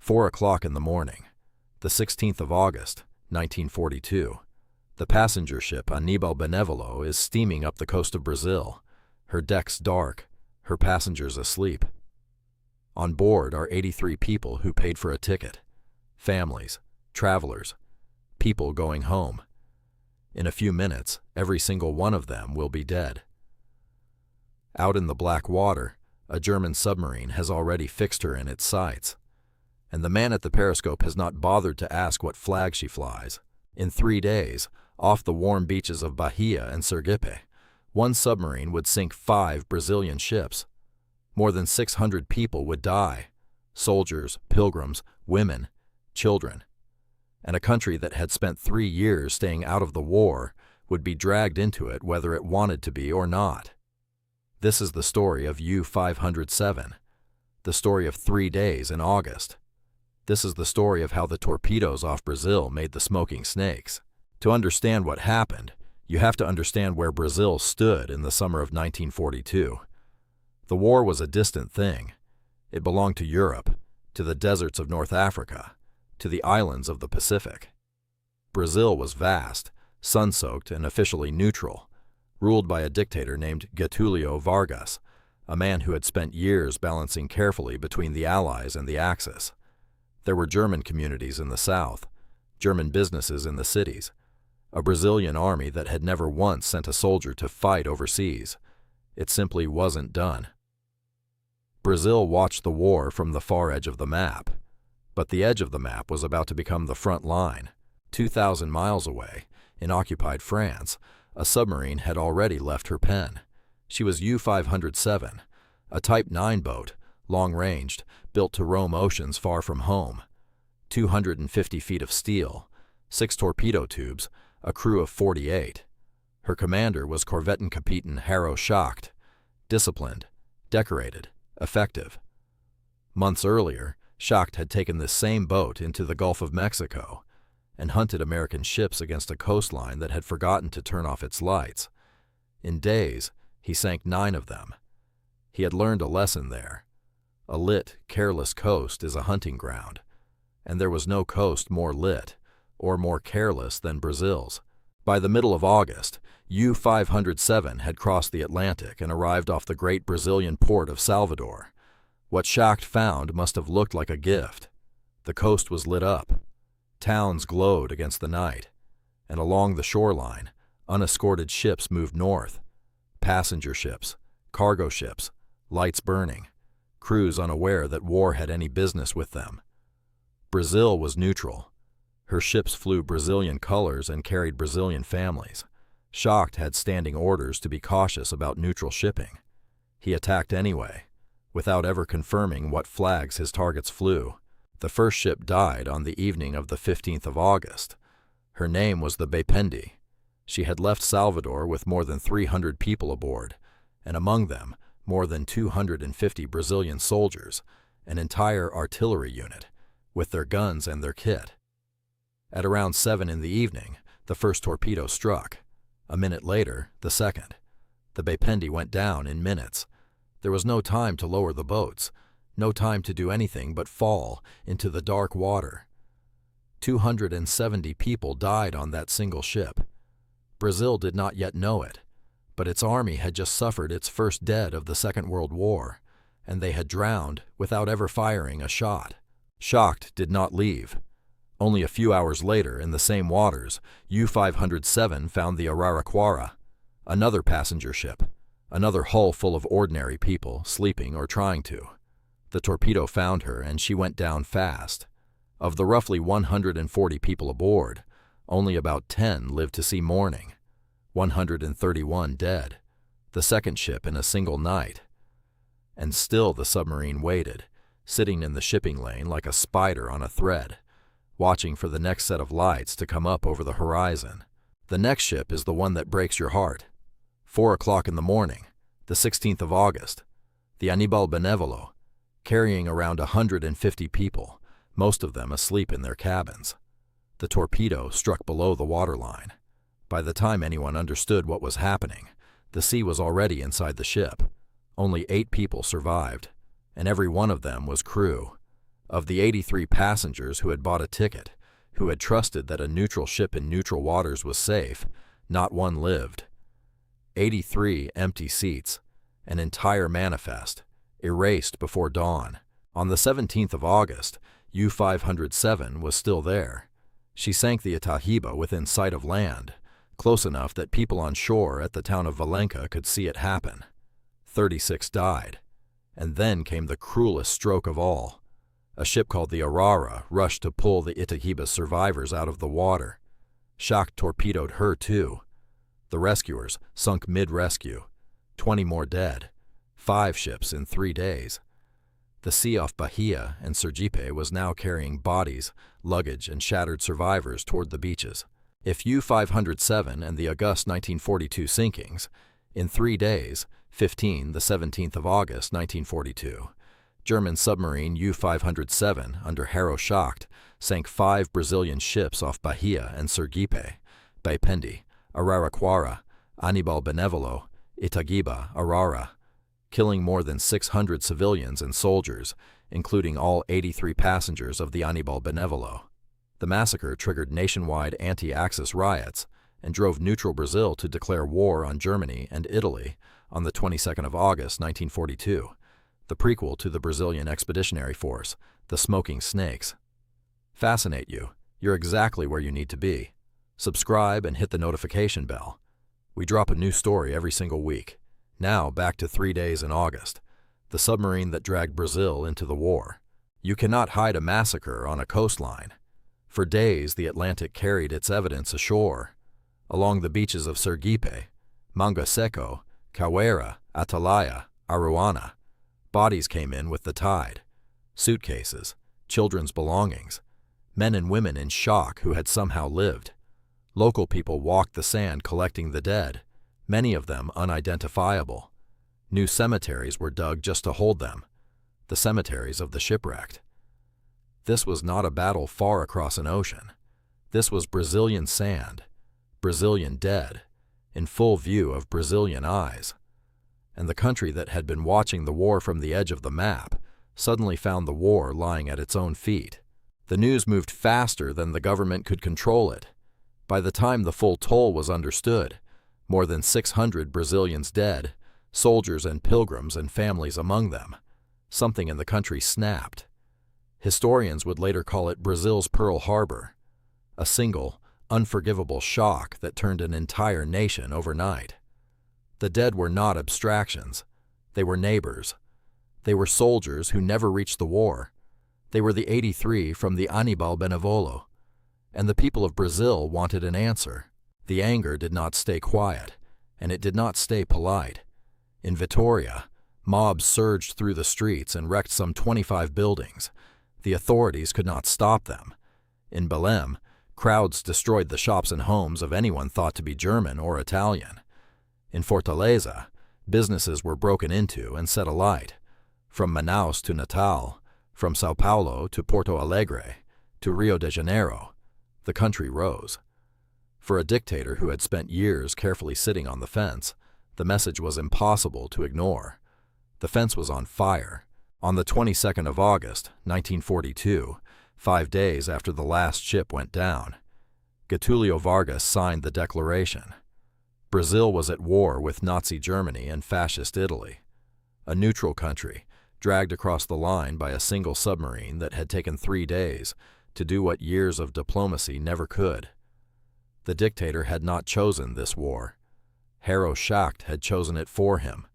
4 o'clock in the morning, the 16th of August, 1942. The passenger ship Aníbal Benévolo is steaming up the coast of Brazil, her decks dark, her passengers asleep. On board are 83 people who paid for a ticket, families, travelers, people going home. In a few minutes, every single one of them will be dead. Out in the black water, a German submarine has already fixed her in its sights, and the man at the periscope has not bothered to ask what flag she flies. In 3 days, off the warm beaches of Bahia and Sergipe, one submarine would sink 5 Brazilian ships. More than 600 people would die, soldiers, pilgrims, women, children. And a country that had spent 3 years staying out of the war would be dragged into it whether it wanted to be or not. This is the story of U-507, the story of 3 days in August. This is the story of how the torpedoes off Brazil made the smoking snakes. To understand what happened, you have to understand where Brazil stood in the summer of 1942. The war was a distant thing. It belonged to Europe, to the deserts of North Africa, to the islands of the Pacific. Brazil was vast, sun-soaked, and officially neutral, ruled by a dictator named Getulio Vargas, a man who had spent years balancing carefully between the Allies and the Axis. There were German communities in the south, German businesses in the cities, a Brazilian army that had never once sent a soldier to fight overseas. It simply wasn't done. Brazil watched the war from the far edge of the map, but the edge of the map was about to become the front line. 2,000 miles away, in occupied France, a submarine had already left her pen. She was U-507, a Type 9 boat, long-ranged, built to roam oceans far from home. 250 feet of steel, 6 torpedo tubes, a crew of 48. Her commander was Korvettenkapitän Harro Schacht, disciplined, decorated, effective. Months earlier, Schacht had taken this same boat into the Gulf of Mexico and hunted American ships against a coastline that had forgotten to turn off its lights. In days, he sank 9 of them. He had learned a lesson there. A lit, careless coast is a hunting ground, and there was no coast more lit or more careless than Brazil's. By the middle of August, U-507 had crossed the Atlantic and arrived off the great Brazilian port of Salvador. What Schacht found must have looked like a gift. The coast was lit up. Towns glowed against the night, and along the shoreline, unescorted ships moved north. Passenger ships, cargo ships, lights burning, crews unaware that war had any business with them. Brazil was neutral. Her ships flew Brazilian colors and carried Brazilian families. Schacht had standing orders to be cautious about neutral shipping. He attacked anyway, without ever confirming what flags his targets flew. The first ship died on the evening of the 15th of August. Her name was the Bependi. She had left Salvador with more than 300 people aboard, and among them, more than 250 Brazilian soldiers, an entire artillery unit, with their guns and their kit. At around 7 in the evening, the first torpedo struck. A minute later, the second. The Bependi went down in minutes. There was no time to lower the boats, no time to do anything but fall into the dark water. 270 people died on that single ship. Brazil did not yet know it, but its army had just suffered its first dead of the Second World War, and they had drowned without ever firing a shot. Schacht did not leave. Only a few hours later, in the same waters, U-507 found the Araraquara, another passenger ship, another hull full of ordinary people, sleeping or trying to. The torpedo found her, and she went down fast. Of the roughly 140 people aboard, only about 10 lived to see morning, 131 dead, the second ship in a single night. And still the submarine waited, sitting in the shipping lane like a spider on a thread, watching for the next set of lights to come up over the horizon. The next ship is the one that breaks your heart. 4 o'clock in the morning, the 16th of August, the Aníbal Benévolo, carrying around 150 people, most of them asleep in their cabins. The torpedo struck below the waterline. By the time anyone understood what was happening, the sea was already inside the ship. Only 8 people survived, and every one of them was crew. Of the 83 passengers who had bought a ticket, who had trusted that a neutral ship in neutral waters was safe, not one lived. 83 empty seats, an entire manifest, erased before dawn. On the 17th of August, U-507 was still there. She sank the Itahiba within sight of land, close enough that people on shore at the town of Valenca could see it happen. 36 died. And then came the cruelest stroke of all. A ship called the Arara rushed to pull the Itahiba's survivors out of the water. Schacht torpedoed her too. The rescuers sunk mid-rescue. 20 more dead. 5 ships in 3 days. The sea off Bahia and Sergipe was now carrying bodies, luggage, and shattered survivors toward the beaches. If U-507 and the August 1942 sinkings, in 3 days, 15, the 17th of August 1942, German submarine U-507 under Harro Schacht sank 5 Brazilian ships off Bahia and Sergipe, Baipendi, Araraquara, Aníbal Benévolo, Itagiba, Arara, killing more than 600 civilians and soldiers, including all 83 passengers of the Aníbal Benévolo. The massacre triggered nationwide anti-Axis riots and drove neutral Brazil to declare war on Germany and Italy on the 22nd of August 1942, the prequel to the Brazilian Expeditionary Force, the Smoking Snakes. Fascinate you, you're exactly where you need to be. Subscribe and hit the notification bell. We drop a new story every single week. Now back to 3 days in August, the submarine that dragged Brazil into the war. You cannot hide a massacre on a coastline. For days the Atlantic carried its evidence ashore. Along the beaches of Sergipe, Manga Seco, Cauera, Atalaya, Aruana, bodies came in with the tide. Suitcases, children's belongings, men and women in shock who had somehow lived. Local people walked the sand collecting the dead, many of them unidentifiable. New cemeteries were dug just to hold them, the cemeteries of the shipwrecked. This was not a battle far across an ocean. This was Brazilian sand, Brazilian dead, in full view of Brazilian eyes. And the country that had been watching the war from the edge of the map suddenly found the war lying at its own feet. The news moved faster than the government could control it. By the time the full toll was understood, more than 600 Brazilians dead, soldiers and pilgrims and families among them, something in the country snapped. Historians would later call it Brazil's Pearl Harbor, a single, unforgivable shock that turned an entire nation overnight. The dead were not abstractions. They were neighbors. They were soldiers who never reached the war. They were the 83 from the Aníbal Benévolo. And the people of Brazil wanted an answer. The anger did not stay quiet, and it did not stay polite. In Vitória, mobs surged through the streets and wrecked some 25 buildings. The authorities could not stop them. In Belém, crowds destroyed the shops and homes of anyone thought to be German or Italian. In Fortaleza, businesses were broken into and set alight. From Manaus to Natal, from São Paulo to Porto Alegre, to Rio de Janeiro, the country rose. For a dictator who had spent years carefully sitting on the fence, the message was impossible to ignore. The fence was on fire. On the 22nd of August, 1942, 5 days after the last ship went down, Getúlio Vargas signed the declaration. Brazil was at war with Nazi Germany and Fascist Italy. A neutral country, dragged across the line by a single submarine that had taken 3 days to do what years of diplomacy never could. The dictator had not chosen this war. Harro Schacht had chosen it for him.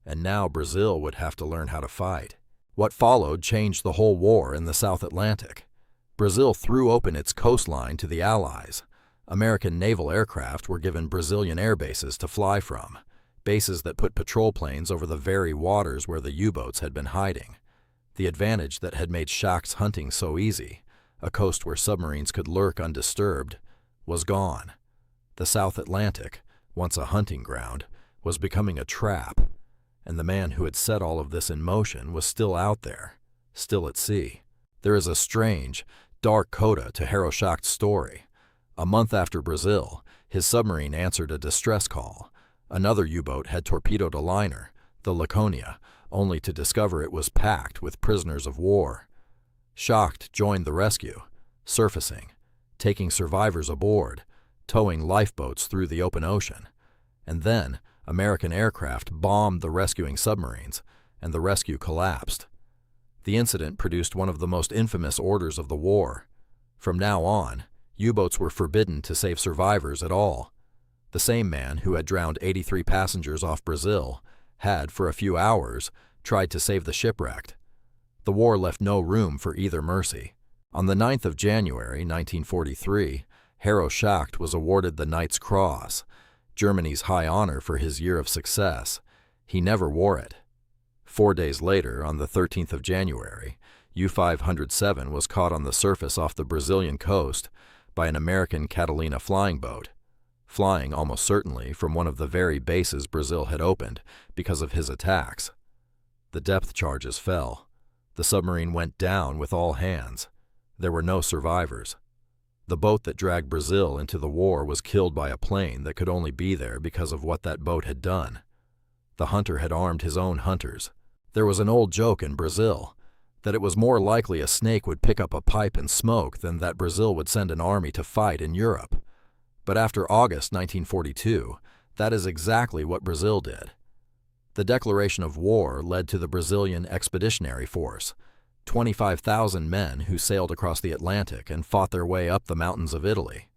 And now Brazil would have to learn how to fight. What followed changed the whole war in the South Atlantic. Brazil threw open its coastline to the Allies. American naval aircraft were given Brazilian air bases to fly from, bases that put patrol planes over the very waters where the U-boats had been hiding. The advantage that had made Schacht's hunting so easy, a coast where submarines could lurk undisturbed, was gone. The South Atlantic, once a hunting ground, was becoming a trap, and the man who had set all of this in motion was still out there, still at sea. There is a strange, dark coda to Harro Schacht's story. A month after Brazil, his submarine answered a distress call. Another U-boat had torpedoed a liner, the Laconia, only to discover it was packed with prisoners of war. Schacht joined the rescue, surfacing, taking survivors aboard, towing lifeboats through the open ocean. And then, American aircraft bombed the rescuing submarines, and the rescue collapsed. The incident produced one of the most infamous orders of the war. From now on, U-boats were forbidden to save survivors at all. The same man who had drowned 83 passengers off Brazil had, for a few hours, tried to save the shipwrecked. The war left no room for either mercy. On the 9th of January, 1943, Harro Schacht was awarded the Knight's Cross, Germany's high honor for his year of success. He never wore it. 4 days later, on the 13th of January, U-507 was caught on the surface off the Brazilian coast by an American Catalina flying boat, flying almost certainly from one of the very bases Brazil had opened because of his attacks. The depth charges fell. The submarine went down with all hands. There were no survivors. The boat that dragged Brazil into the war was killed by a plane that could only be there because of what that boat had done. The hunter had armed his own hunters. There was an old joke in Brazil that it was more likely a snake would pick up a pipe and smoke than that Brazil would send an army to fight in Europe. But after August 1942, that is exactly what Brazil did. The declaration of war led to the Brazilian Expeditionary Force, 25,000 men who sailed across the Atlantic and fought their way up the mountains of Italy.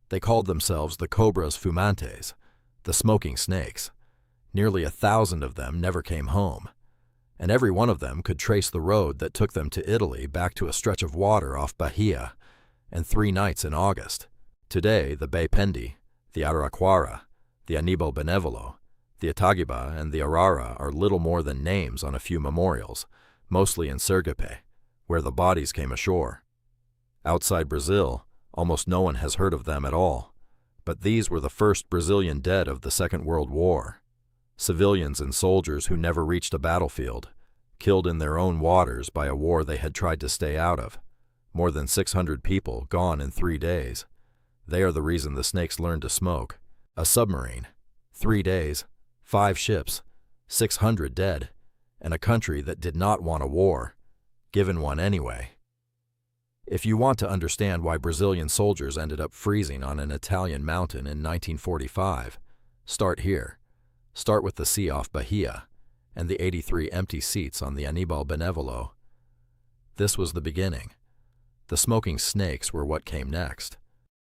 They called themselves the Cobras Fumantes, the smoking snakes. Nearly 1,000 of them never came home, and every one of them could trace the road that took them to Italy back to a stretch of water off Bahia, and 3 nights in August. Today, the Baipendi, the Araraquara, the Aníbal Benévolo, the Itagiba, and the Arara are little more than names on a few memorials, mostly in Sergipe, where the bodies came ashore. Outside Brazil, almost no one has heard of them at all, but these were the first Brazilian dead of the Second World War. Civilians and soldiers who never reached a battlefield, killed in their own waters by a war they had tried to stay out of. More than 600 people gone in 3 days. They are the reason the snakes learned to smoke. A submarine, 3 days, 5 ships, 600 dead, and a country that did not want a war, given one anyway. If you want to understand why Brazilian soldiers ended up freezing on an Italian mountain in 1945, start here. Start with the sea off Bahia and the 83 empty seats on the Aníbal Benévolo. This was the beginning. The smoking snakes were what came next.